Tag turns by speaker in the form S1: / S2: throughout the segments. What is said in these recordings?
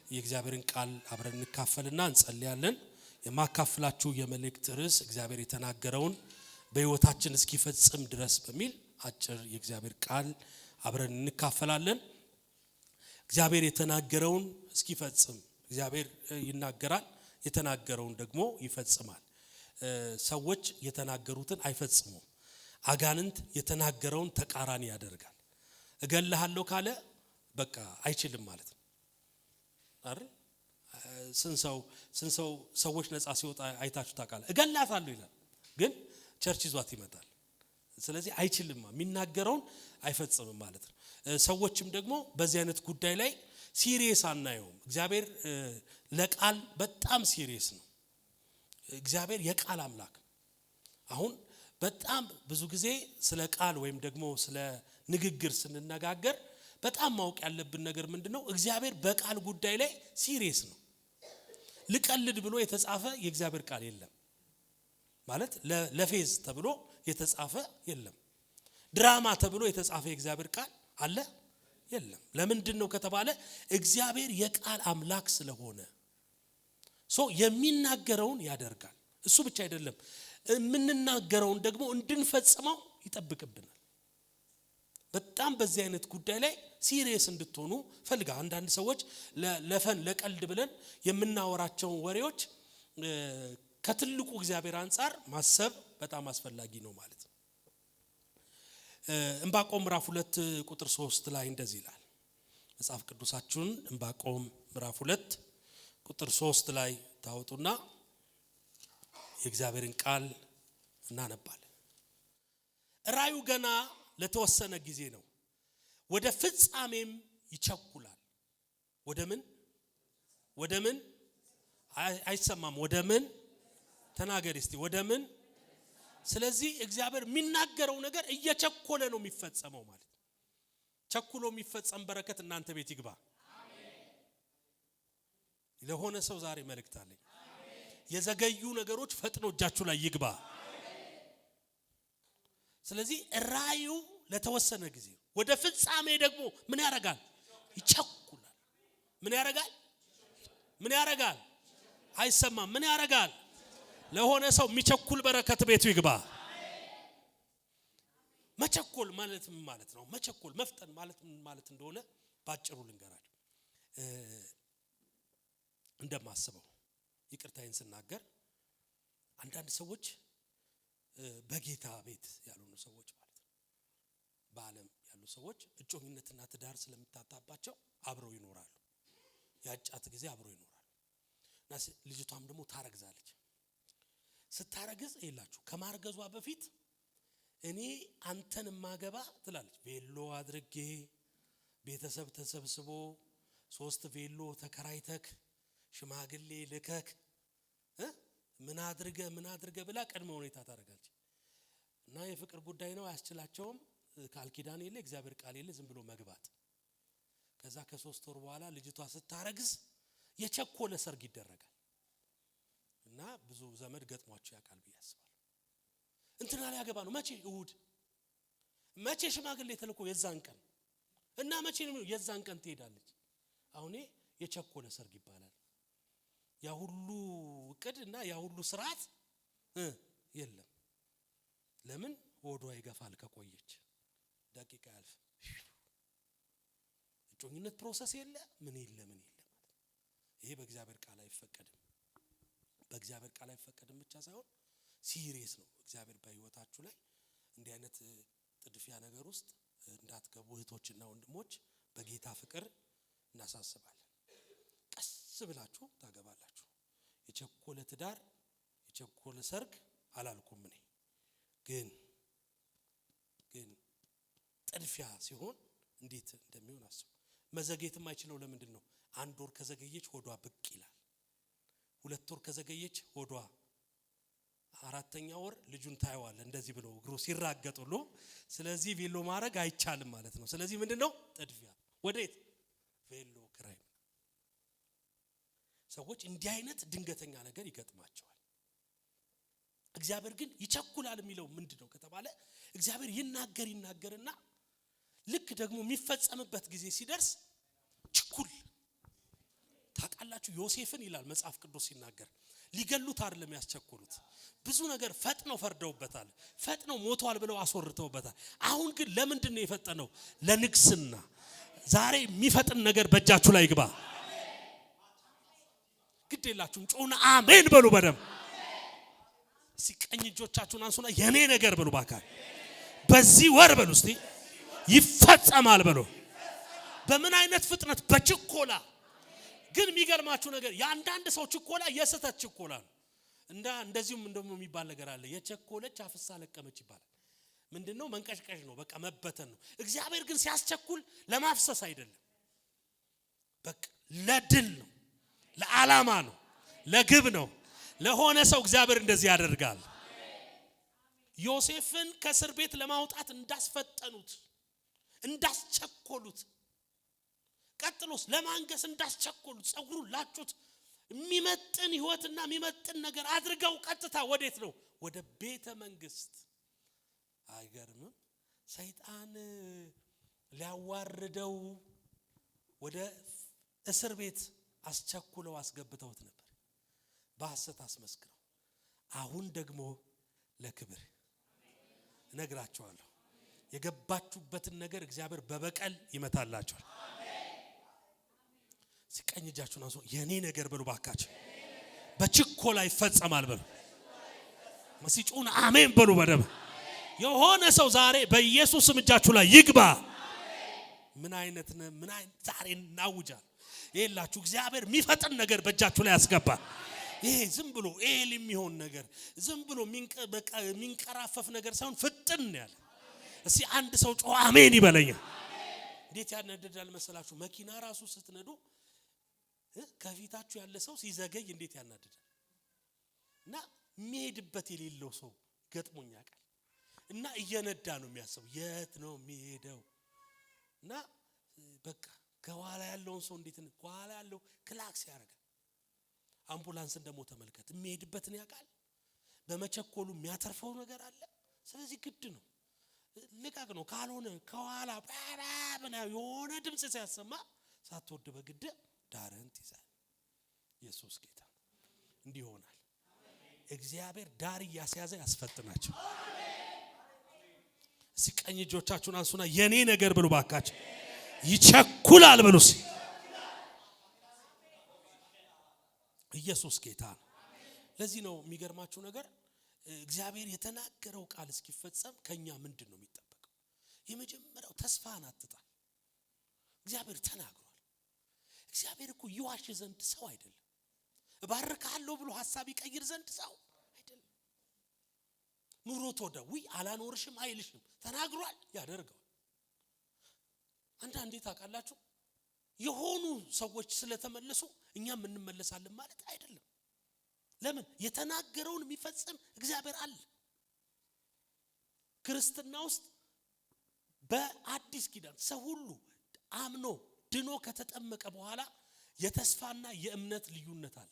S1: የእግዚአብሔርን ቃል አብረን እንካፈልና እንጸልያለን። የማካፍላችሁ የመልእክት ርዕስ እግዚአብሔር የተናገረውን በሕይወታችን እስኪፈጽም ድረስ በሚል አጭር የእግዚአብሔር ቃል አብረን እንካፈላለን። እግዚአብሔር የተናገረውን እስኪፈጽም እግዚአብሔር ይናገራል፣ የተናገረውን ደግሞ ይፈጽማል። ሰዎች የተናገሩትን አይፈጽሙም። አጋንንት የተናገረውን ተቃራኒ ያደርጋል። እገልሃለሁ ካለ በቃ አይችልም ማለት ነው አይደል? ስንሰው ሰዎች ነፃ ሲወጣ አይታችሁ ታውቃላችሁ። እገላታለሁ ይላል፣ ግን ቸርች ይዟት ይመጣል። ስለዚህ አይችልም፣ የሚናገረውን አይፈጽምም ማለት ነው። ሰዎችም ደግሞ በዚህ አይነት ጉዳይ ላይ ሲሪየስ አናየውም። እግዚአብሔር ለቃል በጣም ሲሪየስ ነው። እግዚአብሔር የቃል አምላክ ነው። አሁን በጣም ብዙ ጊዜ ስለ ቃል ወይም ደግሞ ስለ ንግግር ስንነጋገር በጣም ማወቅ ያለብን ነገር ምንድነው? እግዚአብሔር በቃል ጉዳይ ላይ ሲሪየስ ነው። ልቀልድ ብሎ የተጻፈ የእግዚአብሔር ቃል የለም ማለት ለፌዝ ተብሎ የተጻፈ የለም። ድራማ ተብሎ የተጻፈ የእግዚአብሔር ቃል አለ የለም። ለምንድነው ከተባለ እግዚአብሔር የቃል አምላክ ስለሆነ የሚናገረውን ያደርጋል። እሱ ብቻ አይደለም፣ የምንናገረውን ደግሞ እንድንፈጽመው ይጠብቅብናል። በጣም በዚህ አይነት ጉዳይ ላይ ሲሪየስ እንድትሆኑ ፈልጋ። አንዳንድ ሰዎች ለፈን ለቀልድ ብለን የምናወራቸው ወሬዎች ከትልቁ እግዚአብሔር አንፃር ማሰብ በጣም አስፈላጊ ነው ማለት ነው። ዕንባቆም ምዕራፍ 2 ቁጥር 3 ላይ እንደዚህ ይላል። መጽሐፍ ቅዱሳችሁን ዕንባቆም ምዕራፍ 2 ቁጥር 3 ላይ ታወጡና የእግዚአብሔርን ቃል እናነባለን። ራዩ ገና ለተወሰነ ጊዜ ነው፣ ወደ ፍጻሜም ይቸኩላል። ወደ ምን አይሰማም። ወደ ምን ተናገር እስቲ። ወደ ምን? ስለዚህ እግዚአብሔር የሚናገረው ነገር እየቸኮለ ነው የሚፈጸመው ማለት ነው። ቸኩሎ የሚፈጸም በረከት እናንተ ቤት ይግባ። ለሆነ ሰው ዛሬ መልእክት አለኝ። የዘገዩ ነገሮች ፈጥኖ እጃችሁ ላይ ይግባ። ስለዚህ ራዩ ለተወሰነ ጊዜ፣ ወደ ፍጻሜ ደግሞ ምን ያረጋል? ይቸኩላል። ምን ያረጋል? አይሰማም። ምን ያረጋል? ለሆነ ሰው የሚቸኩል በረከት ቤቱ ይግባ። መቸኮል ማለት ምን ማለት ነው? መቸኮል መፍጠን ማለት ምን ማለት እንደሆነ ባጭሩ ልንገራችሁ። እንደማስበው ይቅርታዬን ስናገር አንዳንድ ሰዎች በጌታ ቤት ያሉን ሰዎች ማለት ነው፣ በዓለም ያሉ ሰዎች እጮኝነትና ትዳር ስለምታጣባቸው አብረው ይኖራሉ። ያጫት ጊዜ አብረው ይኖራሉ እና ልጅቷም ደግሞ ታረግዛለች። ስታረግዝ ይላችሁ ከማርገዟ በፊት እኔ አንተን ማገባ ትላለች። ቬሎ አድርጌ ቤተሰብ ተሰብስቦ 3 ቬሎ ተከራይተክ ሽማግሌ ልከክ ምን አድርገ ብላ ቀድመ ሁኔታ ታረጋለች። እና የፍቅር ጉዳይ ነው፣ አያስችላቸውም። ቃል ኪዳን የለ፣ እግዚአብሔር ቃል የለ፣ ዝም ብሎ መግባት። ከዛ ከ3 ወር በኋላ ልጅቷ ስታረግዝ የቸኮለ ሰርግ ይደረጋል። እና ብዙ ዘመድ ገጥሟቸው ያውቃል ብዬ አስባለሁ። እንትና ላይ ያገባ ነው መቼ? እሁድ። መቼ ሽማግሌ ተልኮ? የዛን ቀን። እና መቼ ነው? የዛን ቀን ትሄዳለች። አሁን የቸኮለ ሰርግ ይባላል። ያ ሁሉ እቅድ እና ያ ሁሉ ስርዓት የለም። ለምን? ሆዷ ይገፋል። ከቆየች ደቂቃ ያልፍ። እጮኝነት ፕሮሰስ የለ ምን የለ ማለት ይሄ በእግዚአብሔር ቃል አይፈቀድም። በእግዚአብሔር ቃል አይፈቀድም ብቻ ሳይሆን ሲሪየስ ነው። እግዚአብሔር በሕይወታችሁ ላይ እንዲህ አይነት ጥድፊያ ነገር ውስጥ እንዳትገቡ እህቶችና ወንድሞች በጌታ ፍቅር እናሳስባለን። ቀስ ብላችሁ ታገባላችሁ። የቸኮለ ትዳር፣ የቸኮለ ሰርግ አላልኩም እኔ። ግን ጥድፊያ ሲሆን እንዴት እንደሚሆን አስቡ። መዘግየትም አይችለው። ለምንድን ነው? 1 ወር ከዘገየች ሆዷ ብቅ ይላል። 2 ወር ከዘገየች ሆዷ፣ 4ኛ ወር ልጁን ታየዋለ እንደዚህ ብሎ እግሩ ሲራገጡሉ። ስለዚህ ቬሎ ማድረግ አይቻልም ማለት ነው። ስለዚህ ምንድነው? ጥድፊያ። ወዴት? ቬሎ ክራይ። ሰዎች እንዲህ አይነት ድንገተኛ ነገር ይገጥማቸዋል። እግዚአብሔር ግን ይቸኩላል የሚለው ምንድነው ከተባለ እግዚአብሔር ይናገርና ልክ ደግሞ የሚፈጸምበት ጊዜ ሲደርስ ችኩል ታውቃላችሁ ዮሴፍን ይላል መጽሐፍ ቅዱስ ሲናገር ሊገሉት አይደለም ያስቸኮሉት ብዙ ነገር ፈጥነው ፈርደውበታል ፈጥነው ሞቷል ብለው አስወርተውበታል አሁን ግን ለምንድን ነው የፈጠነው ለንግስና ዛሬ የሚፈጥን ነገር በእጃችሁ ላይ ይግባ ግድ የላችሁም ጮና አሜን በሉ በደም ሲቀኝ እጆቻችሁን አንሱና የኔ ነገር በሉ ባካል በዚህ ወር በሉ እስቲ ይፈጸማል በሉ በምን አይነት ፍጥነት በችኮላ ግን የሚገርማችሁ ነገር ያንዳንድ ሰው ችኮላ የስተት ችኮላ ነው እንደዚሁም እንደሞ የሚባል ነገር አለ የቸኮለች አፍሳ ለቀመች ይባላል ምንድነው መንቀሽቀሽ ነው በቃ መበተን ነው እግዚአብሔር ግን ሲያስቸኩል ለማፍሰስ አይደለም በቃ ለድል ነው ለዓላማ ነው ለግብ ነው ለሆነ ሰው እግዚአብሔር እንደዚህ ያደርጋል ዮሴፍን ከእስር ቤት ለማውጣት እንዳስፈጠኑት እንዳስቸኮሉት ቀጥሎስ ለማንገስ እንዳስቸኮሉት ጸጉሩን ላጩት የሚመጥን ህይወትና የሚመጥን ነገር አድርገው ቀጥታ ወዴት ነው ወደ ቤተ መንግስት አይገርምም ሰይጣን ሊያዋርደው ወደ እስር ቤት አስቸኩለው አስገብተውት ነበር በሐሰት አስመስክረው አሁን ደግሞ ለክብር እነግራቸዋለሁ የገባችሁበትን ነገር እግዚአብሔር በበቀል ይመታላችኋል ሲቀኝ እጃችሁን አንሱ የኔ ነገር በሉ ባካችሁ በችኮላ ይፈጸማል በሉ መስጩን አሜን በሉ በደም የሆነ ሰው ዛሬ በኢየሱስ ስም እጃችሁ ላይ ይግባ ምን አይነት ዛሬ እናውጃል ይላችሁ እግዚአብሔር የሚፈጥን ነገር በእጃችሁ ላይ ያስገባል ይሄ ዝም ብሎ ኤል የሚሆን ነገር ዝም ብሎ ሚንቀራፈፍ ነገር ሳይሆን ፍጥን ያለ እስቲ አንድ ሰው ጮህ አሜን ይበለኝ እንዴት ያናደዳል መሰላችሁ መኪና ራሱ ስትነዱ ከፊታችሁ ያለ ሰው ሲዘገይ እንዴት ያናደዳል እና የሚሄድበት የሌለው ሰው ገጥሞኛ ቃል እና እየነዳ ነው የሚያስበው የት ነው የሚሄደው እና በቃ ከኋላ ያለውን ሰው እንዴት ነው ከኋላ ያለው ክላክስ ያደርጋል አምቡላንስን ደግሞ ተመልከት የሚሄድበትን ያውቃል በመቸኮሉ የሚያተርፈው ነገር አለ ስለዚህ ግድ ነው ልቃቅ ነው ካልሆነ ከኋላ ባባና የሆነ ድምጽ ሲያሰማ ሳትወድ በግድ ዳርን ትይዛል ኢየሱስ ጌታ እንዲህ ይሆናል እግዚአብሔር ዳር ያስያዘ ያስፈጥናቸው ሲቀኝ እጆቻችሁን አንሱና የኔ ነገር ብሉ ባካችሁ ይቸኩላል ብሉስ ኢየሱስ ጌታ ለዚህ ነው የሚገርማችሁ ነገር እግዚአብሔር የተናገረው ቃል እስኪፈጸም ከኛ ምንድነው የሚጠበቀው የመጀመሪያው ተስፋን አትጣ እግዚአብሔር ተናግሯል እግዚአብሔር እኮ ይዋሽ ዘንድ ሰው አይደለም እባርካለሁ ብሎ ሐሳብ ይቀይር ዘንድ ሰው አይደለም ኑሮ ተወደው አላኖርሽም አይልሽም ተናግሯል ያደርጋል አንዳንዴ ታውቃላችሁ የሆኑ ሰዎች ስለተመለሱ እኛም እንመለሳለን ማለት አይደለም ለምን የተናገረውን የሚፈጽም እግዚአብሔር አለ ክርስትና ውስጥ በአዲስ ኪዳን ሰው ሁሉ አምኖ ድኖ ከተጠመቀ በኋላ የተስፋና የእምነት ልዩነት አለ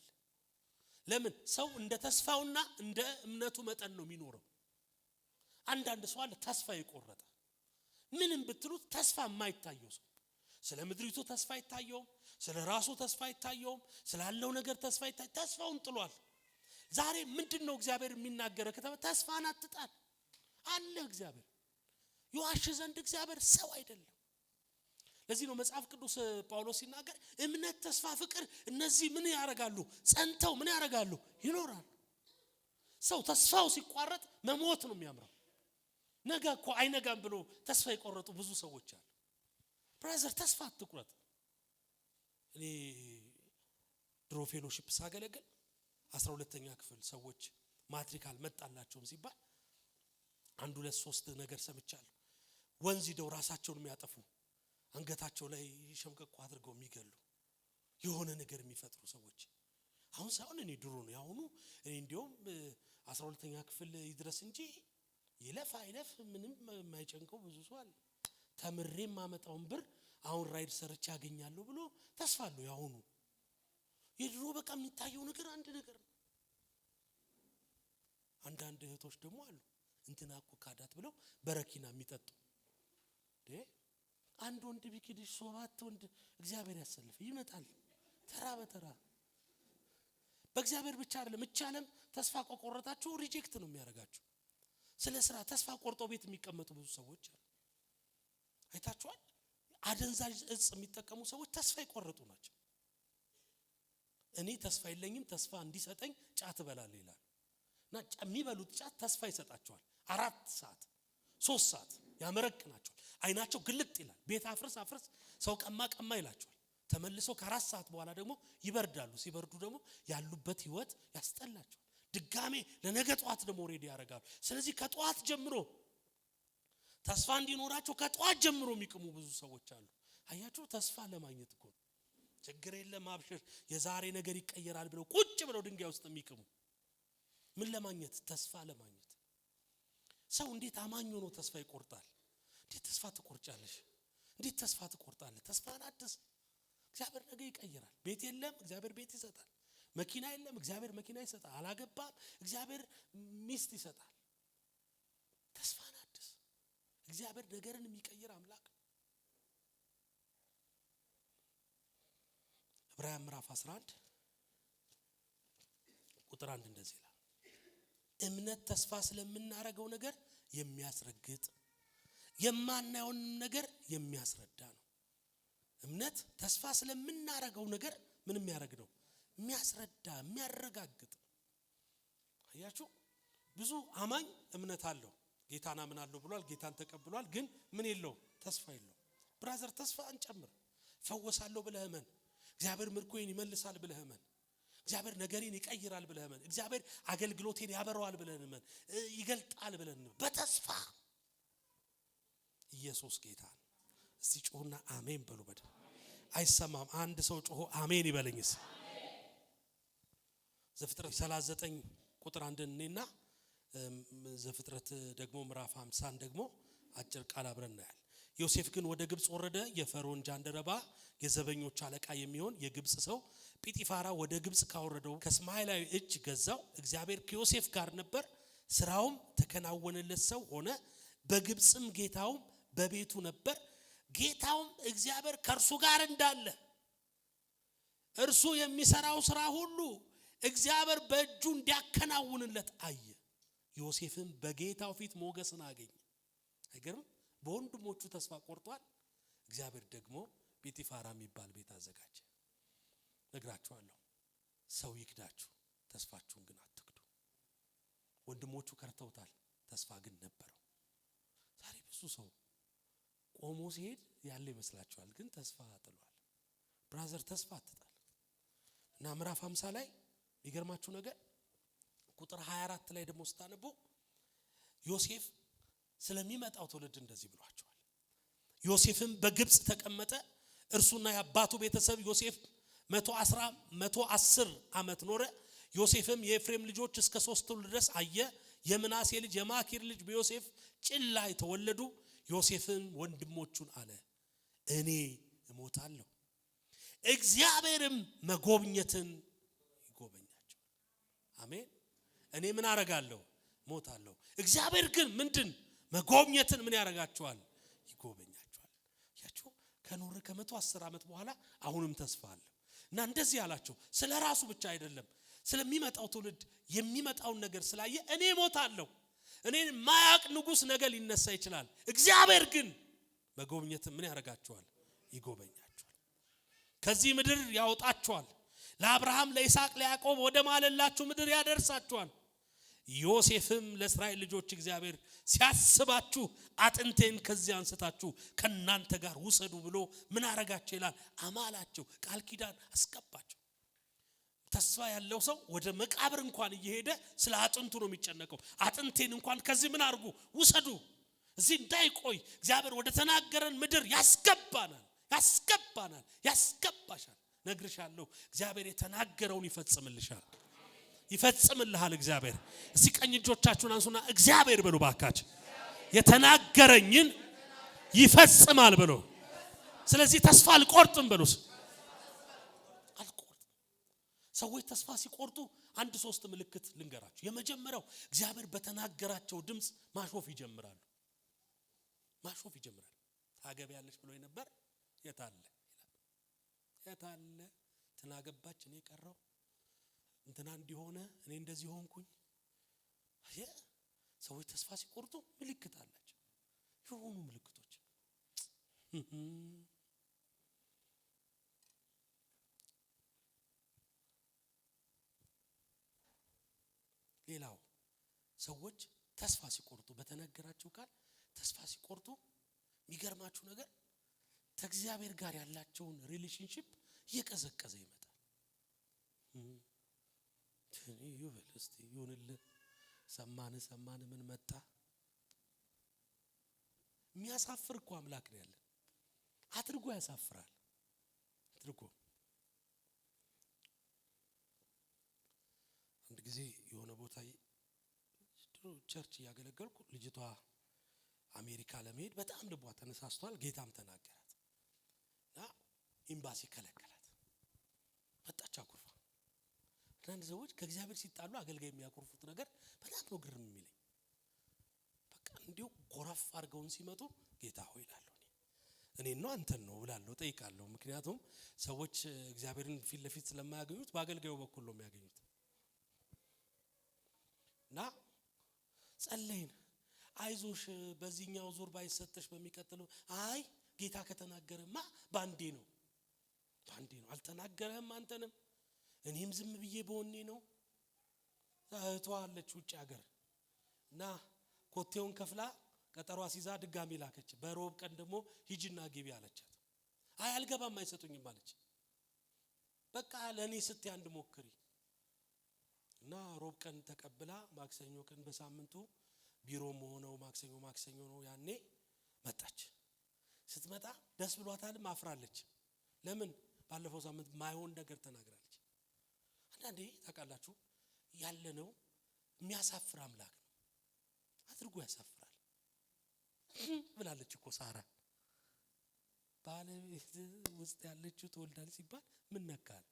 S1: ለምን ሰው እንደ ተስፋውና እንደ እምነቱ መጠን ነው የሚኖረው አንዳንድ ሰው አለ ተስፋ ይቆረጣ ምንም ብትሉት ተስፋ የማይታየው ሰው ስለ ምድሪቱ ተስፋ ይታየው ስለ ራሱ ተስፋ ይታየው ስላለው ነገር ተስፋ ይታየው ተስፋውን ጥሏል ዛሬ ምንድነው እግዚአብሔር የሚናገረው ከተባ ተስፋን አትጣል አለ እግዚአብሔር ይዋሽ ዘንድ እግዚአብሔር ሰው አይደለም ለዚህ ነው መጽሐፍ ቅዱስ ጳውሎስ ሲናገር እምነት ተስፋ ፍቅር እነዚህ ምን ያረጋሉ ጸንተው ምን ያረጋሉ ይኖራል ሰው ተስፋው ሲቋረጥ መሞት ነው የሚያምረው ነገ እኮ አይነጋም ብሎ ተስፋ ይቆረጡ ብዙ ሰዎች አሉ ብራዘር ተስፋ አትቁረጥ እኔ ድሮ ፌሎሺፕ ሳገለግል 12ኛ ክፍል ሰዎች ማትሪክ አልመጣላቸውም ሲባል 1 2 3 ነገር ሰምቻለሁ ወንዝ ሄደው ራሳቸውን የሚያጠፉ አንገታቸው ላይ ሸምቀቆ አድርገው የሚገሉ የሆነ ነገር የሚፈጥሩ ሰዎች አሁን ሳይሆን እኔ ድሮ ነው ያሁኑ እኔ እንዲያውም 12ኛ ክፍል ይድረስ እንጂ ይለፍ አይለፍ ምንም የማይጨንቀው ብዙ ሰው አለ ተምሬም ማመጣውን ብር አሁን ራይድ ሰርች ያገኛለሁ ብሎ ተስፋ አለው ያሁኑ የድሮ በቃ የሚታየው ነገር አንድ ነገር ነው አንዳንድ እህቶች ደግሞ አሉ እንትና እኮ ካዳት ብለው በረኪና የሚጠጡ አንድ ወንድ ቢክድሽ 7 ወንድ እግዚአብሔር ያሰልፍ ይመጣል ተራ በተራ በእግዚአብሔር ብቻ አይደለም እቻለም ተስፋ ቆቆረታችሁ ሪጀክት ነው የሚያደርጋችሁ። ስለ ስራ ተስፋ ቆርጦ ቤት የሚቀመጡ ብዙ ሰዎች አሉ። አይታችኋል? አደንዛዥ እጽ የሚጠቀሙ ሰዎች ተስፋ ይቆርጡ ናቸው። እኔ ተስፋ የለኝም ተስፋ እንዲሰጠኝ ጫት እበላለሁ ይላል እና የሚበሉት ጫት ተስፋ ይሰጣቸዋል። 4 ሰዓት 3 ሰዓት ያመረቅናቸዋል። አይናቸው ግልጥ ይላል። ቤት አፍርስ ሰው ቀማ ይላቸዋል። ተመልሶ ከ4 ሰዓት በኋላ ደግሞ ይበርዳሉ። ሲበርዱ ደግሞ ያሉበት ህይወት ያስጠላቸዋል። ድጋሜ ለነገ ጧት ደግሞ ሬዲ ያደርጋሉ። ስለዚህ ከጧት ጀምሮ ተስፋ እንዲኖራቸው ከጧት ጀምሮ የሚቅሙ ብዙ ሰዎች አሉ። አያችሁ? ተስፋ ለማግኘት እኮ ችግር የለም አብሽር የዛሬ ነገር ይቀየራል ብለው ቁጭ ብለው ድንጋይ ውስጥ የሚቅሙ ምን ለማግኘት? ተስፋ ለማግኘት። ሰው እንዴት አማኝ ሆኖ ተስፋ ይቆርጣል? እንዴት ተስፋ ትቆርጫለሽ? እንዴት ተስፋ ትቆርጣለህ? ተስፋን አድስ። እግዚአብሔር ነገ ይቀየራል። ቤት የለም እግዚአብሔር ቤት ይሰጣል። መኪና የለም እግዚአብሔር መኪና ይሰጣል። አላገባም እግዚአብሔር ሚስት ይሰጣል። ተስፋን አድስ። እግዚአብሔር ነገርን የሚቀይር አምላክ። ዕብራውያን ምዕራፍ 11 ቁጥር 1 እንደዚህ ይላል። እምነት ተስፋ ስለምናረገው ነገር የሚያስረግጥ የማናየውን ነገር የሚያስረዳ ነው። እምነት ተስፋ ስለምናረገው ነገር ምን የሚያረግ ነው? የሚያስረዳ የሚያረጋግጥ። አያችሁ? ብዙ አማኝ እምነት አለው። ጌታን አምናለሁ ብሏል፣ ጌታን ተቀብሏል፣ ግን ምን የለው? ተስፋ የለው። ብራዘር ተስፋ እንጨምር። ፈወሳለሁ ብለህ እመን። እግዚአብሔር ምርኮዬን ይመልሳል ብለህ እመን። እግዚአብሔር ነገሬን ይቀይራል ብለህ እመን። እግዚአብሔር አገልግሎቴን ያበረዋል ብለህ እመን። ይገልጣል ብለህ እመን። በተስፋ ኢየሱስ ጌታ ነው። እስቲ ጮህና አሜን በሉ። በደም አይሰማም? አንድ ሰው ጮሆ አሜን ይበለኝስ። ዘፍጥረት 39 ቁጥር 1 እንና ዘፍጥረት ደግሞ ምዕራፍ 50 ደግሞ አጭር ቃል አብረን እናያለን። ዮሴፍ ግን ወደ ግብጽ ወረደ። የፈርዖን ጃንደረባ የዘበኞች አለቃ የሚሆን የግብጽ ሰው ጲጢፋራ ወደ ግብጽ ካወረደው ከእስማኤላዊ እጅ ገዛው። እግዚአብሔር ከዮሴፍ ጋር ነበር፣ ስራውም ተከናወነለት፣ ሰው ሆነ። በግብጽም ጌታውም በቤቱ ነበር። ጌታውም እግዚአብሔር ከእርሱ ጋር እንዳለ እርሱ የሚሰራው ስራ ሁሉ እግዚአብሔር በእጁ እንዲያከናውንለት አየ። ዮሴፍም በጌታው ፊት ሞገስን አገኘ። አይገርም? በወንድሞቹ ተስፋ ቆርጧል። እግዚአብሔር ደግሞ ጲጢፋራ የሚባል ቤት አዘጋጀ። ነግራችኋለሁ፣ ሰው ይክዳችሁ፣ ተስፋችሁን ግን አትክዱ። ወንድሞቹ ከርተውታል፣ ተስፋ ግን ነበረው። ዛሬ ብዙ ሰው ቆሞ ሲሄድ ያለ ይመስላችኋል፣ ግን ተስፋ ጥሏል። ብራዘር ተስፋ አትጣል። እና ምዕራፍ 50 ላይ የሚገርማችሁ ነገር ቁጥር 24 ላይ ደግሞ ስታነቡ ዮሴፍ ስለሚመጣው ትውልድ እንደዚህ ብሏቸዋል። ዮሴፍም በግብጽ ተቀመጠ፣ እርሱና የአባቱ ቤተሰብ። ዮሴፍ 110 ዓመት ኖረ። ዮሴፍም የኤፍሬም ልጆች እስከ 3 ትውልድ ድረስ አየ። የምናሴ ልጅ የማኪር ልጅ በዮሴፍ ጭን ላይ ተወለዱ። ዮሴፍም ወንድሞቹን አለ፣ እኔ እሞታለሁ፣ እግዚአብሔርም መጎብኘትን ይጎበኛቸው። አሜን። እኔ ምን አረጋለሁ? ሞታለሁ። እግዚአብሔር ግን ምንድን መጎብኘትን ምን ያረጋቸዋል? ይጎበኛቸዋል። ያቸው ከኖረ ከ110 ዓመት በኋላ አሁንም ተስፋ አለ። እና እንደዚህ ያላቸው ስለ ራሱ ብቻ አይደለም፣ ስለሚመጣው ትውልድ የሚመጣውን ነገር ስላየ እኔ ሞታለሁ። እኔን ማያቅ ንጉስ ነገ ሊነሳ ይችላል። እግዚአብሔር ግን መጎብኘትን ምን ያረጋቸዋል? ይጎበኛቸዋል። ከዚህ ምድር ያወጣቸዋል። ለአብርሃም ለይስሐቅ ለያዕቆብ ወደ ማለላችሁ ምድር ያደርሳቸዋል። ዮሴፍም ለእስራኤል ልጆች እግዚአብሔር ሲያስባችሁ አጥንቴን ከዚህ አንስታችሁ ከናንተ ጋር ውሰዱ ብሎ ምን አረጋቸው ይላል? አማላቸው፣ ቃል ኪዳን አስገባቸው። ተስፋ ያለው ሰው ወደ መቃብር እንኳን እየሄደ ስለ አጥንቱ ነው የሚጨነቀው። አጥንቴን እንኳን ከዚህ ምን አርጉ? ውሰዱ፣ እዚህ እንዳይቆይ እግዚአብሔር ወደ ተናገረን ምድር ያስገባናል፣ ያስገባሻል። ነግርሻለሁ፣ እግዚአብሔር የተናገረውን ይፈጽምልሻል፣ ይፈጽምልሃል እግዚአብሔር። እስቲ ቀኝ እጆቻችሁን አንሱና እግዚአብሔር በሉ ባካችሁ፣ የተናገረኝን ይፈጽማል በሉ። ስለዚህ ተስፋ አልቆርጥም በሉስ። ሰዎች ተስፋ ሲቆርጡ 1-3 ምልክት ልንገራችሁ። የመጀመሪያው እግዚአብሔር በተናገራቸው ድምጽ ማሾፍ ይጀምራሉ። ታገቢያለሽ ብሎ ነበር፣ የታለ ትናገባች እኔ ቀረው። እንትና እንዲሆነ እኔ እንደዚህ ሆንኩኝ። ሰዎች ተስፋ ሲቆርጡ ምልክት አላቸው፣ የሆኑ ምልክቶች። ሌላው ሰዎች ተስፋ ሲቆርጡ በተነገራቸው ቃል ተስፋ ሲቆርጡ የሚገርማችሁ ነገር ከእግዚአብሔር ጋር ያላቸውን ሪሌሽንሺፕ እየቀዘቀዘ ይመጣል። ይሁን እስቲ ይሁንልን። ሰማን ምን መጣ? የሚያሳፍር እኮ አምላክ ነው ያለን። አድርጎ ያሳፍራል። አድርጎ አንድ ጊዜ የሆነ ቦታ ቸርች እያገለገልኩ ልጅቷ አሜሪካ ለመሄድ በጣም ልቧ ተነሳስቷል። ጌታም ተናገራት እና ኤምባሲ ከለከላት። መጣች አኩርፋ። አንዳንድ ሰዎች ከእግዚአብሔር ሲጣሉ አገልጋይ የሚያኮርፉት ነገር በጣም ነው ግርም የሚለኝ። በቃ እንዲሁ ጎረፍ አድርገውን ሲመጡ ጌታ ሆይ እላለሁ፣ እኔን ነው አንተን ነው እላለሁ፣ ጠይቃለሁ። ምክንያቱም ሰዎች እግዚአብሔርን ፊት ለፊት ስለማያገኙት በአገልጋዩ በኩል ነው የሚያገኙት። እና ጸለይን፣ አይዞሽ በዚህኛው ዙር ባይሰጥሽ በሚቀጥለው። አይ ጌታ ከተናገረማ ባንዴ ነው አልተናገረህም አንተንም እኔም ዝም ብዬ በወኔ ነው። እህቷለች ውጭ ሀገር እና ኮቴውን ከፍላ ቀጠሯ ሲዛ ድጋሚ ላከች። በሮብ ቀን ደግሞ ሂጂና ግቢ አለቻት። አይ አልገባም አይሰጡኝም አለች። በቃ ለኔ ስትይ አንድ ሞክሪ እና ሮብ ቀን ተቀብላ ማክሰኞ ቀን በሳምንቱ ቢሮ ሆነው ማክሰኞ ነው ያኔ መጣች። ስትመጣ ደስ ብሏታል፣ ማፍራለች። ለምን? ባለፈው ሳምንት ማይሆን ነገር ተናግራለች። አንዳንዴ ታውቃላችሁ ያለነው የሚያሳፍር አምላክ ነው። አድርጎ ያሳፍራል ብላለች እኮ ሳራ። ባለቤት ውስጥ ያለችው ትወልዳለች ሲባል ምን ነካል?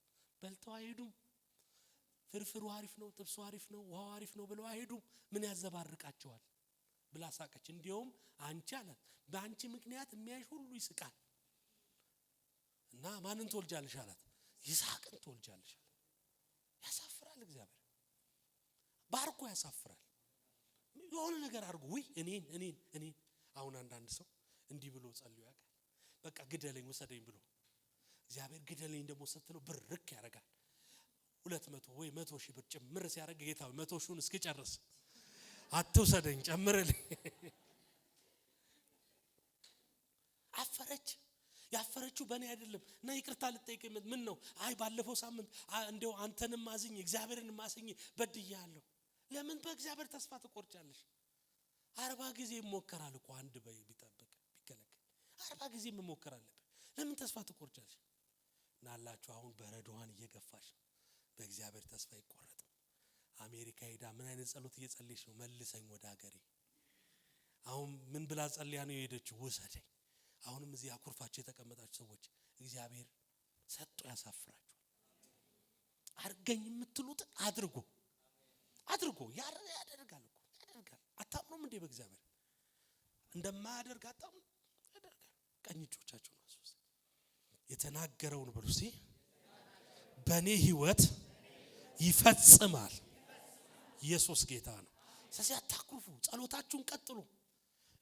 S1: በልተው አይሄዱም። ፍርፍሩ አሪፍ ነው፣ ጥብሱ አሪፍ ነው፣ ውሃው አሪፍ ነው ብለው አይሄዱም። ምን ያዘባርቃቸዋል ብላ ሳቀች። እንዲያውም አንቺ አላት በአንቺ ምክንያት የሚያይሽ ሁሉ ይስቃል እና ማንን ትወልጃለሽ አላት። ይስሐቅን ትወልጃለሽ። ያሳፍራል። እግዚአብሔር ባርኮ ያሳፍራል። የሆነ ነገር አድርጎ ወይ እኔን አሁን አንዳንድ ሰው እንዲህ ብሎ ጸልዮ ያውቃል። በቃ ግደለኝ ወሰደኝ ብሎ እግዚአብሔር ግደለኝ ደግሞ ስትለው ብርክ ያደርጋል። 200 ወይ 100 ሺህ ብር ጭምር ሲያደርግ ጌታ 100 ሺውን እስኪጨርስ አትውሰደኝ ጨምርልኝ። አፈረች። ያፈረችው በእኔ አይደለም እና ይቅርታ ልጠይቅ ምን ነው? አይ ባለፈው ሳምንት እንደው አንተንም ማዝኝ እግዚአብሔርን ማሰኝ በድያለሁ። ለምን በእግዚአብሔር ተስፋ ትቆርጫለሽ? 40 ጊዜ ይሞከራል እኮ አንድ ቢጠብቅ ቢከለከል 40 ጊዜ መሞከር አለበት። ለምን ተስፋ ትቆርጫለሽ? ናላችሁ አሁን በረዶዋን እየገፋሽ በእግዚአብሔር ተስፋ ይቆረጥ። አሜሪካ ሄዳ ምን አይነት ጸሎት እየጸለየች ነው? መልሰኝ ወደ ሀገሬ። አሁን ምን ብላ ጸልያ ነው የሄደችው? ውሰደኝ። አሁንም እዚህ አኩርፋችሁ የተቀመጣችሁ ሰዎች እግዚአብሔር ሰጥቶ ያሳፍራችኋል። አርገኝ የምትሉት አድርጎ ያደርጋል እኮ ያደርጋል። አታምኑም እንዴ? በእግዚአብሔር እንደማያደርግ አታምኑ? ያደርጋል። ቀኝ እጆቻችሁን አንሱ። የተናገረውን በሉ እስቲ በእኔ ህይወት ይፈጽማል። ኢየሱስ ጌታ ነው። ስለዚህ አታኩርፉ፣ ጸሎታችሁን ቀጥሉ።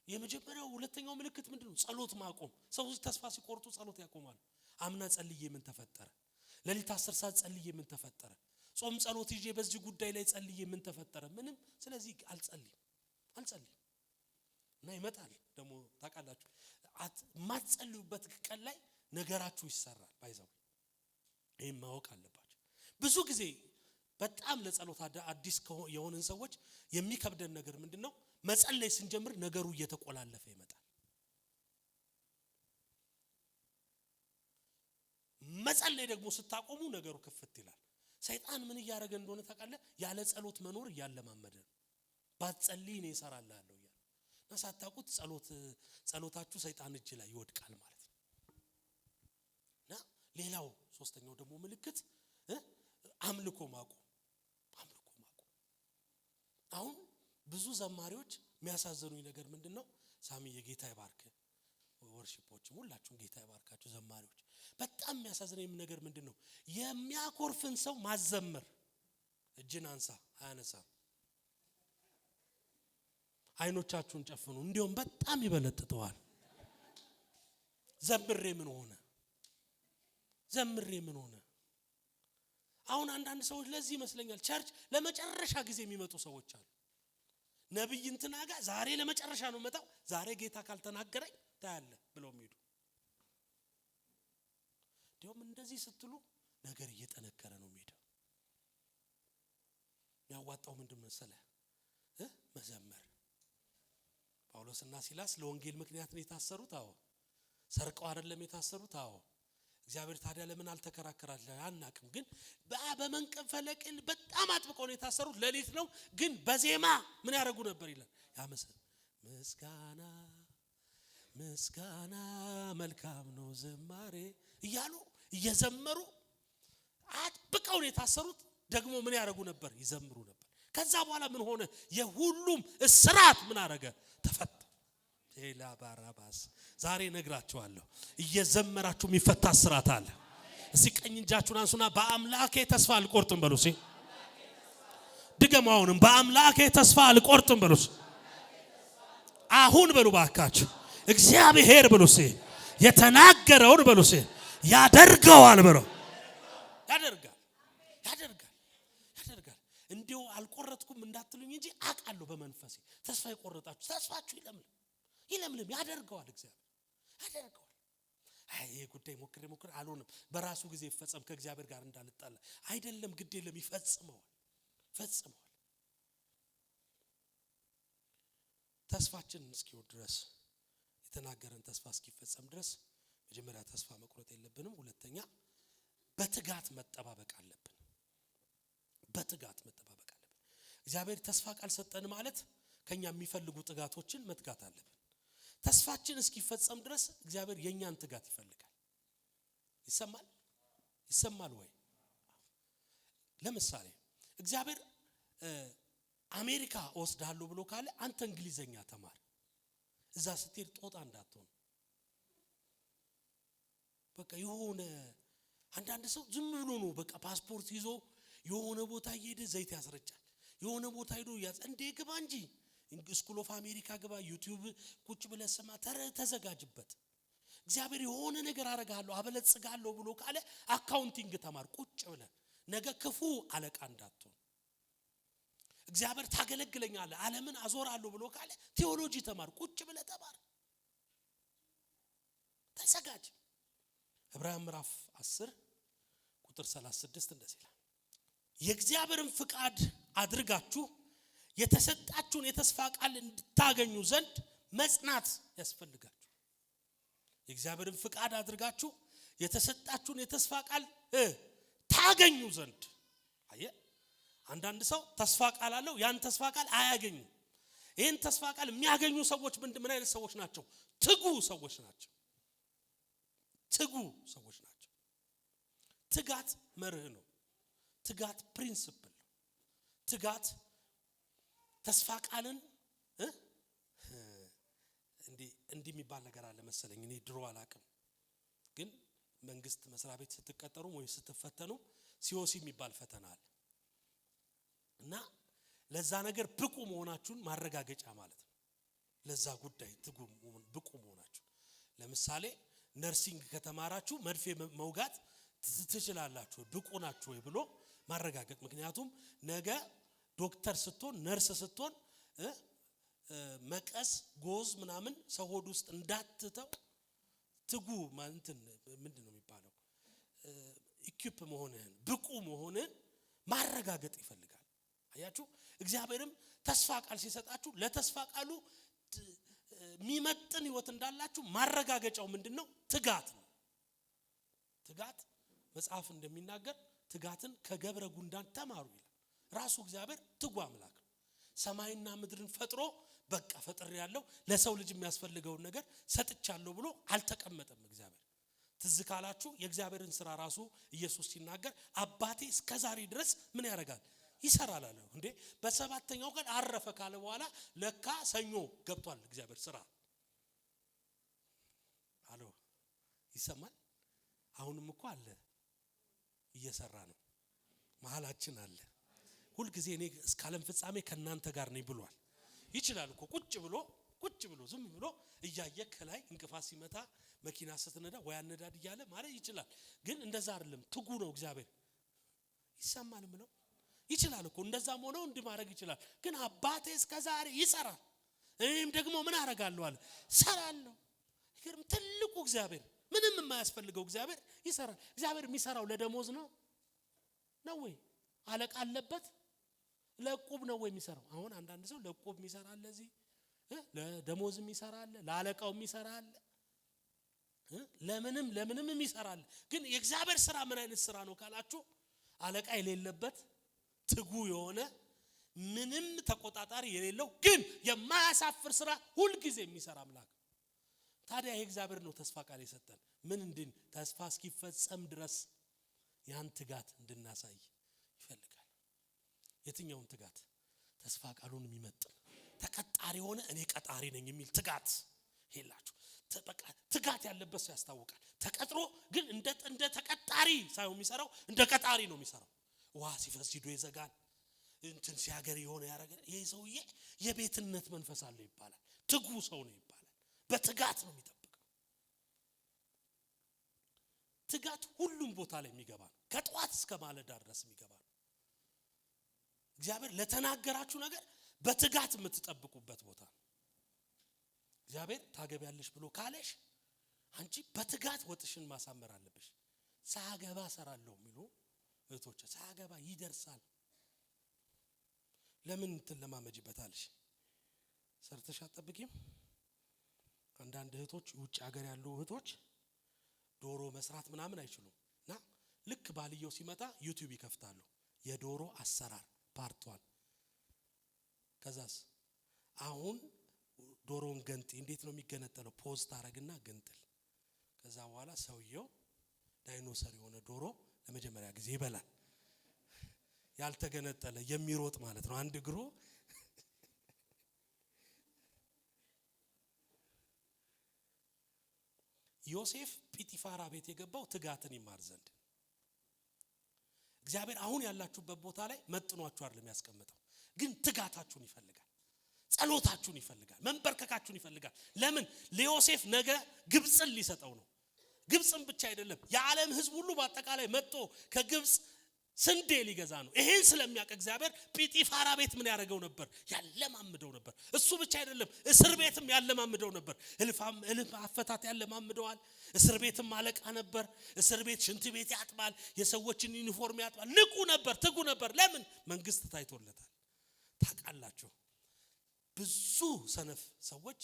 S1: የመጀመሪያው ሁለተኛው ምልክት ምንድነው? ጸሎት ማቆም። ሰዎች ተስፋ ሲቆርጡ ጸሎት ያቆማሉ። አምና ጸልዬ ምን ተፈጠረ? ሌሊት 10 ሰዓት ጸልዬ ምን ተፈጠረ? ጾም ጸሎት ይዤ በዚህ ጉዳይ ላይ ጸልዬ ምን ተፈጠረ? ምንም። ስለዚህ አልጸልይም እና ይመጣል ደግሞ ታውቃላችሁ ማትጸልዩበት ቀን ላይ ነገራችሁ ይሰራል። ባይዘው ይሄን ማወቅ አለባችሁ። ብዙ ጊዜ በጣም ለጸሎት አዲስ የሆነን ሰዎች የሚከብደን ነገር ምንድነው? መጸለይ ስንጀምር ነገሩ እየተቆላለፈ ይመጣል። መጸለይ ደግሞ ስታቆሙ ነገሩ ክፍት ይላል። ሰይጣን ምን እያደረገ እንደሆነ ታውቃለህ? ያለ ጸሎት መኖር እያለማመደ ነው። ባትጸልይ እኔ እሰራልሃለሁ እያለ እና ሳታውቁት ጸሎታችሁ ሰይጣን እጅ ላይ ይወድቃል ማለት ነው። እና ሌላው ሶስተኛው ደግሞ ምልክት አምልኮ ማቆም። አሁን ብዙ ዘማሪዎች የሚያሳዝኑኝ ነገር ምንድነው? ሳሚ የጌታ ይባርክ፣ ወርሺፖችም ሁላችሁም ጌታ ይባርካችሁ ዘማሪዎች። በጣም የሚያሳዝነኝ ነገር ምንድነው? የሚያኮርፍን ሰው ማዘመር እጅን አንሳ አያነሳ። አይኖቻችሁን ጨፍኑ። እንዲያውም በጣም ይበለጥተዋል። ዘምሬ ምን ሆነ? ዘምሬ ምን ሆነ? አሁን አንዳንድ ሰዎች ለዚህ ይመስለኛል ቸርች ለመጨረሻ ጊዜ የሚመጡ ሰዎች አሉ። ነብይ እንትና ጋር ዛሬ ለመጨረሻ ነው መጣው፣ ዛሬ ጌታ ካልተናገረኝ ታያለ ብለው የሚሄዱ። እንዲያውም እንደዚህ ስትሉ ነገር እየጠነከረ ነው የሚሄደው። ያዋጣው ምንድን መሰለህ? መዘመር። ጳውሎስና ሲላስ ለወንጌል ምክንያት ነው የታሰሩት። አዎ። ሰርቀው አይደለም የታሰሩት። አዎ። እግዚአብሔር ታዲያ ለምን አልተከራከራቸው? አናቅም። ግን በመንቀፍ ፈለቅል በጣም አጥብቀው ነው የታሰሩት። ሌሊት ነው ግን በዜማ ምን ያደርጉ ነበር ይላል? ያመሰግኑ። ምስጋና ምስጋና መልካም ነው ዝማሬ እያሉ እየዘመሩ አጥብቀው ነው የታሰሩት። ደግሞ ምን ያደርጉ ነበር? ይዘምሩ ነበር። ከዛ በኋላ ምን ሆነ? የሁሉም እስራት ምን አረገ? ተፈታ። ሌላ ባራባስ ዛሬ ነግራችኋለሁ። እየዘመራችሁ የሚፈታ እስራት አለ። እስቲ ቀኝ እጃችሁን አንሱና በአምላኬ ተስፋ አልቆርጥም በሉ። እስቲ ድገማውንም በአምላኬ ተስፋ አልቆርጥም በሉ። አሁን በሉ ባካችሁ እግዚአብሔር በሉ እስቲ የተናገረውን በሉ እስቲ ያደርገዋል በሉ። ያደርጋል። እንዲው አልቆረጥኩም እንዳትሉኝ እንጂ አቃለሁ በመንፈሴ። ተስፋ የቆረጣችሁ ተስፋችሁ ይለምልም ያደርገዋል። እግዚአብሔር ያደርገዋል። አይ ጉዳይ ሞክሬ አልሆነም፣ በራሱ ጊዜ ይፈጸም ከእግዚአብሔር ጋር እንዳልጣላ አይደለም። ግድ የለም ይፈጽመዋል። ተስፋችን እስኪወድ ድረስ የተናገረን ተስፋ እስኪፈጸም ድረስ መጀመሪያ ተስፋ መቁረጥ የለብንም። ሁለተኛ በትጋት መጠባበቅ አለብን። እግዚአብሔር ተስፋ ቃል ሰጠን ማለት ከኛ የሚፈልጉ ጥጋቶችን መትጋት አለብን። ተስፋችን እስኪፈጸም ድረስ እግዚአብሔር የኛን ትጋት ይፈልጋል። ይሰማል ወይ? ለምሳሌ እግዚአብሔር አሜሪካ ወስዳለሁ ብሎ ካለ አንተ እንግሊዘኛ ተማር። እዛ ስትሄድ ጦጣ እንዳትሆን። በቃ የሆነ አንዳንድ ሰው ዝም ብሎ ነው በቃ ፓስፖርት ይዞ የሆነ ቦታ እየሄደ ዘይት ያስረጫል። የሆነ ቦታ ሄዶ እንደ ግባ እንጂ ስኩል ኦፍ አሜሪካ ግባ፣ ዩቲዩብ ቁጭ ብለህ ስማ፣ ተዘጋጅበት። እግዚአብሔር የሆነ ነገር አረጋለሁ አበለጽጋለሁ ብሎ ካለ አካውንቲንግ ተማር ቁጭ ብለህ። ነገ ክፉ አለቃ እንዳትሆን። እግዚአብሔር ታገለግለኛለህ ዓለምን አዞራለሁ ብሎ ካለ ቴዎሎጂ ተማር ቁጭ ብለህ ተማር፣ ተዘጋጅ። ዕብራውያን ምዕራፍ 10 ቁጥር 36 እንደዚህ ይላል፣ የእግዚአብሔርን ፍቃድ አድርጋችሁ የተሰጣችሁን የተስፋ ቃል እንድታገኙ ዘንድ መጽናት ያስፈልጋችሁ። የእግዚአብሔርን ፍቃድ አድርጋችሁ የተሰጣችሁን የተስፋ ቃል ታገኙ ዘንድ። አየ አንዳንድ ሰው ተስፋ ቃል አለው፣ ያን ተስፋ ቃል አያገኙም። ይሄን ተስፋ ቃል የሚያገኙ ሰዎች ምን አይነት ሰዎች ናቸው? ትጉ ሰዎች ናቸው። ትጋት መርህ ነው። ትጋት ፕሪንሲፕል ነው። ትጋት ተስፋ ቃልን እንዲህ የሚባል ነገር አለ መሰለኝ። እኔ ድሮ አላቅም፣ ግን መንግስት መስሪያ ቤት ስትቀጠሩ ወይ ስትፈተኑ ሲኦሲ የሚባል ፈተና አለ እና ለዛ ነገር ብቁ መሆናችሁን ማረጋገጫ ማለት ነው። ለዛ ጉዳይ ብቁ መሆናችሁ። ለምሳሌ ነርሲንግ ከተማራችሁ መድፌ መውጋት ትችላላችሁ፣ ብቁ ናችሁ ወይ ብሎ ማረጋገጥ። ምክንያቱም ነገ ዶክተር ስትሆን ነርስ ስትሆን መቀስ ጎዝ ምናምን ሰው ሆድ ውስጥ እንዳትተው ትጉ ምንድን ነው የሚባለው ኢኩፕ መሆንህን ብቁ መሆንህን ማረጋገጥ ይፈልጋል። አያችሁ እግዚአብሔርም ተስፋ ቃል ሲሰጣችሁ ለተስፋ ቃሉ የሚመጥን ህይወት እንዳላችሁ ማረጋገጫው ምንድነው? ትጋት ነው። ትጋት መጽሐፍ እንደሚናገር ትጋትን ከገብረ ጉንዳን ተማሩ ይላል። ራሱ እግዚአብሔር ትጉ አምላክ ነው። ሰማይና ምድርን ፈጥሮ በቃ ፈጥር ያለው ለሰው ልጅ የሚያስፈልገውን ነገር ሰጥቻለሁ ብሎ አልተቀመጠም። እግዚአብሔር ትዝ ካላችሁ የእግዚአብሔርን ስራ ራሱ ኢየሱስ ሲናገር አባቴ እስከዛሬ ድረስ ምን ያደርጋል? ይሰራል አለ። እንዴ በሰባተኛው ቀን አረፈ ካለ በኋላ ለካ ሰኞ ገብቷል እግዚአብሔር ስራ አሎ ይሰማል። አሁንም እኮ አለ እየሰራ ነው፣ መሐላችን አለ። ሁል ጊዜ እኔ እስከ ዓለም ፍጻሜ ከናንተ ጋር ነኝ ብሏል። ይችላል እኮ ቁጭ ብሎ ዝም ብሎ እያየ ከላይ እንቅፋት ሲመታ መኪና ስትነዳ ወይ አነዳድ እያለ ማለት ይችላል። ግን እንደዛ አይደለም። ትጉ ነው እግዚአብሔር። ይሰማል ምለው ይችላል እኮ እንደዛም ሆኖ እንዲህ ማድረግ ይችላል። ግን አባቴ እስከዛሬ ይሰራል፣ እኔም ደግሞ ምን አደርጋለሁ አለ ሰራለሁ። ይገርም ትልቁ እግዚአብሔር ምንም የማያስፈልገው እግዚአብሔር ይሰራል። እግዚአብሔር የሚሰራው ለደሞዝ ነው ወይ? አለቃ አለበት? ለቁብ ነው ወይ የሚሰራው? አሁን አንዳንድ ሰው ለቁብ የሚሰራል፣ ለዚህ ለደሞዝ የሚሰራል፣ ለአለቃው የሚሰራል፣ ለምንም የሚሰራል። ግን የእግዚአብሔር ስራ ምን አይነት ስራ ነው ካላችሁ አለቃ የሌለበት ትጉ የሆነ ምንም ተቆጣጣሪ የሌለው ግን የማያሳፍር ስራ ሁሉ ጊዜ የሚሰራ አምላክ። ታዲያ ይሄ እግዚአብሔር ነው ተስፋ ቃል የሰጠን። ምን እንድን ተስፋ እስኪፈጸም ድረስ ያን ትጋት እንድናሳይ ይፈልጋል። የትኛውን ትጋት? ተስፋ ቃሉን የሚመጥን ተቀጣሪ ሆነ እኔ ቀጣሪ ነኝ የሚል ትጋት ይላችሁ። ትጋት ያለበት ሰው ያስታውቃል። ተቀጥሮ ግን እንደ ተቀጣሪ ሳይሆን የሚሰራው እንደ ቀጣሪ ነው የሚሰራው። ውሃ ሲፈስ ሂዶ ይዘጋል፣ እንትን ሲያገር የሆነ ያረጋል። ይሄ ሰውዬ የቤትነት መንፈስ አለው ይባላል። ትጉ ሰው ነው ይባላል። በትጋት ነው የሚጠብቀው። ትጋት ሁሉም ቦታ ላይ የሚገባ ነው። ከጧት እስከ ማለዳ ድረስ የሚገባ ነው። እግዚአብሔር ለተናገራችሁ ነገር በትጋት የምትጠብቁበት ቦታ ነው። እግዚአብሔር ታገቢያለሽ ብሎ ካለሽ አንቺ በትጋት ወጥሽን ማሳመር አለብሽ። ሳገባ ሰራለሁ የሚሉ እህቶች ሳገባ ይደርሳል። ለምን ትለማመጂበታለሽ? ሰርተሽ አትጠብቂም? አንዳንድ እህቶች ውጭ ሀገር ያሉ እህቶች ዶሮ መስራት ምናምን አይችሉም እና ልክ ባልየው ሲመጣ ዩቲዩብ ይከፍታሉ። የዶሮ አሰራር ፓርት 1 ከዛስ አሁን ዶሮን ገንጥ እንዴት ነው የሚገነጠለው? ፖስት አረግና ገንጥል። ከዛ በኋላ ሰውየው ዳይኖሰር የሆነ ዶሮ ለመጀመሪያ ጊዜ ይበላል። ያልተገነጠለ የሚሮጥ ማለት ነው። አንድ እግሩ ዮሴፍ ጲጢፋራ ቤት የገባው ትጋትን ይማር ዘንድ። እግዚአብሔር አሁን ያላችሁበት ቦታ ላይ መጥኗችሁ አይደለም ያስቀምጠው፣ ግን ትጋታችሁን ይፈልጋል። ጸሎታችሁን ይፈልጋል። መንበርከካችሁን ይፈልጋል። ለምን? ለዮሴፍ ነገ ግብጽን ሊሰጠው ነው። ግብጽን ብቻ አይደለም የዓለም ሕዝብ ሁሉ በአጠቃላይ መጥቶ ከግብጽ ስንዴ ሊገዛ ነው። ይሄን ስለሚያውቅ እግዚአብሔር ጲጢፋራ ቤት ምን ያደርገው ነበር? ያለማምደው ነበር። እሱ ብቻ አይደለም እስር ቤትም ያለማምደው ነበር። እልፍ አፈታት ያለማምደዋል። እስር ቤትም አለቃ ነበር። እስር ቤት ሽንት ቤት ያጥባል፣ የሰዎችን ዩኒፎርም ያጥባል። ንቁ ነበር፣ ትጉ ነበር። ለምን? መንግስት ታይቶለታል። ታውቃላችሁ ብዙ ሰነፍ ሰዎች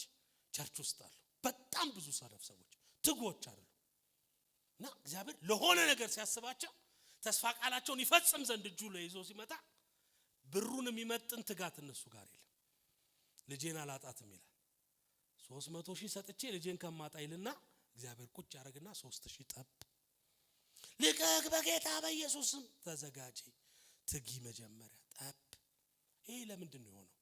S1: ቸርች ውስጥ አሉ። በጣም ብዙ ሰነፍ ሰዎች ትጉዎች አይደሉ። እና እግዚአብሔር ለሆነ ነገር ሲያስባቸው ተስፋ ቃላቸውን ይፈጽም ዘንድ እጁ ላይ ይዞ ሲመጣ ብሩን የሚመጥን ትጋት እነሱ ጋር የለም። ልጄን አላጣትም ይላል። 300,000 ሰጥቼ ልጄን ከማጣ ይልና እግዚአብሔር ቁጭ ያደርግና 3,000 ጠብ ልቀቅ፣ በጌታ በኢየሱስም ተዘጋጂ፣ ትጊ መጀመሪያ ጠብ። ይሄ ለምንድን ነው የሆነው?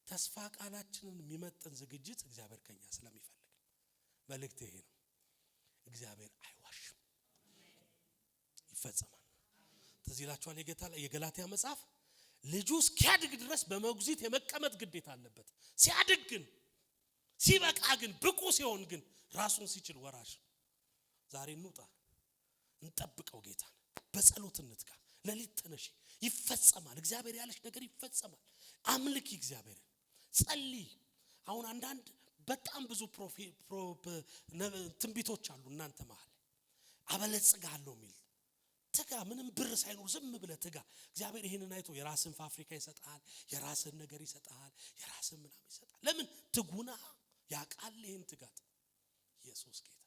S1: ተስፋ ቃላችንን የሚመጥን ዝግጅት እግዚአብሔር ከኛ ስለሚፈልግ። መልእክት ይሄ ነው። እግዚአብሔር አይዋሽም፣ ይፈጸማል። ትዝ ይላችኋል የገላትያ መጽሐፍ ልጁ እስኪያድግ ድረስ በሞግዚት የመቀመጥ ግዴታ አለበት። ሲያድግ ግን ሲበቃ ግን ብቁ ሲሆን ግን ራሱን ሲችል ወራሽ። ዛሬ እንውጣ፣ እንጠብቀው ጌታን፣ በጸሎት እንትጋ፣ ለሊት ተነሺ። ይፈጸማል። እግዚአብሔር ያለሽ ነገር ይፈጸማል። አምልክ እግዚአብሔርን፣ ጸልይ። አሁን አንዳንድ በጣም ብዙ ትንቢቶች አሉ እናንተ መሃል አበለጽጋለሁ የሚል ትጋ። ምንም ብር ሳይኖር ዝም ብለህ ትጋ። እግዚአብሔር ይሄንን አይቶ የራስን ፋብሪካ ይሰጣል፣ የራስን ነገር ይሰጣል፣ የራስን ምናምን ይሰጣል። ለምን? ትጉና ያቃል ይሄን ትጋት። ኢየሱስ ጌታ